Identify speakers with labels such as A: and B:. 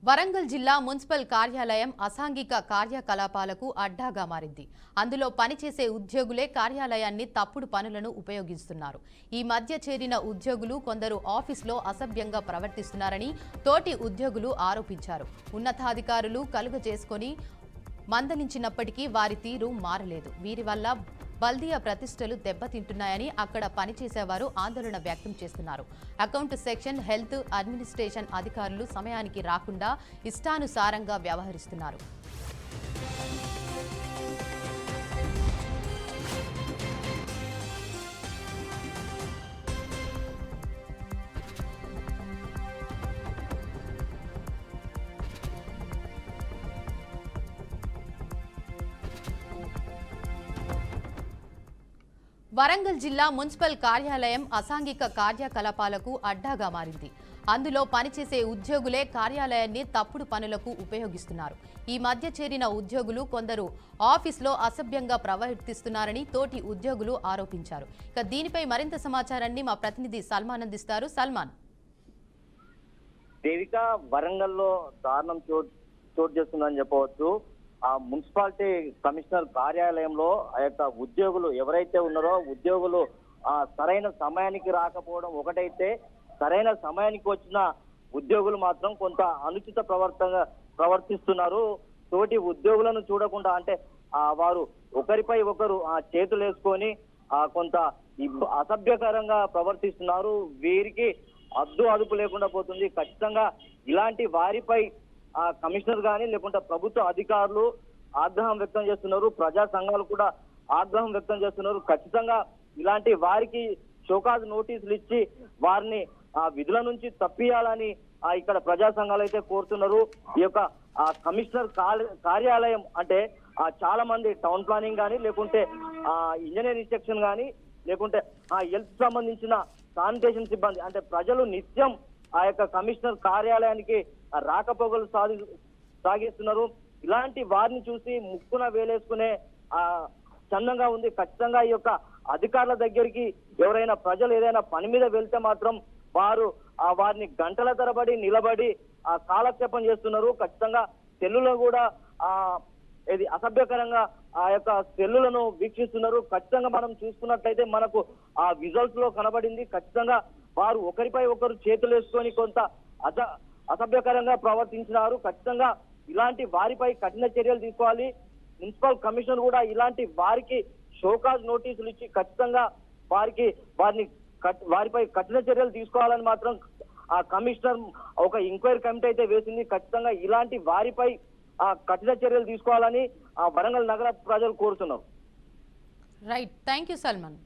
A: వరంగల్ జిల్లా మున్సిపల్ కార్యాలయం అసాంఘిక కార్యకలాపాలకు అడ్డాగా మారింది. అందులో పనిచేసే ఉద్యోగులే కార్యాలయాన్ని తప్పుడు పనులను ఉపయోగిస్తున్నారు. ఈ మధ్య చేరిన ఉద్యోగులు కొందరు ఆఫీసులో అసభ్యంగా ప్రవర్తిస్తున్నారని తోటి ఉద్యోగులు ఆరోపించారు. ఉన్నతాధికారులు కలుగజేసుకొని మందలించినప్పటికీ వారి తీరు మారలేదు. వీరి వల్ల బల్దియా ప్రతిష్టలు దెబ్బతింటున్నాయని అక్కడ పనిచేసేవారు ఆందోళన వ్యక్తం చేస్తున్నారు. అకౌంట్ సెక్షన్, హెల్త్, అడ్మినిస్ట్రేషన్ అధికారులు సమయానికి రాకుండా ఇష్టానుసారంగా వ్యవహరిస్తున్నారు. వరంగల్ జిల్లా మున్సిపల్ కార్యాలయం అసాంఘిక కార్యకలాపాలకు అడ్డాగా మారింది. అందులో పనిచేసే ఉద్యోగులే కార్యాలయాన్ని తప్పుడు పనులకు ఉపయోగిస్తున్నారు. ఈ మధ్య చేరిన ఉద్యోగులు కొందరు ఆఫీసులో అసభ్యంగా ప్రవర్తిస్తున్నారని తోటి ఉద్యోగులు ఆరోపించారు. ఇక దీనిపై మరింత సమాచారాన్ని మా ప్రతినిధి సల్మాన్ అందిస్తారు. సల్మాన్.
B: దేవిక, వరంగల్లో దారుణం చోటు చేస్తుందని చెప్పవచ్చు. ఆ మున్సిపాలిటీ కమిషనర్ కార్యాలయంలో ఆ యొక్క ఉద్యోగులు ఎవరైతే ఉన్నారో ఉద్యోగులు సరైన సమయానికి రాకపోవడం ఒకటైతే, సరైన సమయానికి వచ్చిన ఉద్యోగులు మాత్రం కొంత అనుచిత ప్రవర్తిస్తున్నారు. తోటి ఉద్యోగులను చూడకుండా, అంటే వారు ఒకరిపై ఒకరు చేతులు వేసుకొని కొంత అసభ్యకరంగా ప్రవర్తిస్తున్నారు. వీరికి అదుపు లేకుండా పోతుంది. ఖచ్చితంగా ఇలాంటి వారిపై కమిషనర్ గానీ లేకుంటే ప్రభుత్వ అధికారులు ఆగ్రహం వ్యక్తం చేస్తున్నారు. ప్రజా సంఘాలు కూడా ఆగ్రహం వ్యక్తం చేస్తున్నారు. ఖచ్చితంగా ఇలాంటి వారికి షోకాజ్ నోటీసులు ఇచ్చి వారిని విధుల నుంచి తప్పియాలని ఇక్కడ ప్రజా సంఘాలు అయితే కోరుతున్నారు. ఈ యొక్క కమిషనర్ కార్యాలయం అంటే చాలా మంది టౌన్ ప్లానింగ్ కానీ లేకుంటే ఇంజనీరింగ్ సెక్షన్ కానీ లేకుంటే హెల్త్ సంబంధించిన శానిటేషన్ సిబ్బంది, అంటే ప్రజలు నిత్యం ఆ యొక్క కమిషనర్ కార్యాలయానికి రాకపోకలు సాగిస్తున్నారు. ఇలాంటి వారిని చూసి ముక్కున వేలేసుకునే చందంగా ఉంది. ఖచ్చితంగా ఈ యొక్క అధికారుల దగ్గరికి ఎవరైనా ప్రజలు ఏదైనా పని మీద వెళ్తే మాత్రం వారిని గంటల తరబడి నిలబడి కాలక్షేపం చేస్తున్నారు. ఖచ్చితంగా సెల్లులో కూడా ఇది అసభ్యకరంగా ఆ యొక్క సెల్లులను వీక్షిస్తున్నారు. ఖచ్చితంగా మనం చూసుకున్నట్లయితే మనకు ఆ విజువల్స్ లో కనబడింది. ఖచ్చితంగా వారు ఒకరిపై ఒకరు చేతులు వేసుకొని కొంత అసభ్యకరంగా ప్రవర్తించినారు. ఖచ్చితంగా ఇలాంటి వారిపై కఠిన చర్యలు తీసుకోవాలి. మున్సిపల్ కమిషనర్ కూడా ఇలాంటి వారికి షోకాజ్ నోటీసులు ఇచ్చి ఖచ్చితంగా వారిపై కఠిన చర్యలు తీసుకోవాలని మాత్రం ఆ కమిషనర్ ఒక ఎంక్వైరీ కమిటీ అయితే వేసింది. ఖచ్చితంగా ఇలాంటి వారిపై కఠిన చర్యలు తీసుకోవాలని వరంగల్ నగర ప్రజలు కోరుతున్నారు.
A: Right, thank you Salman.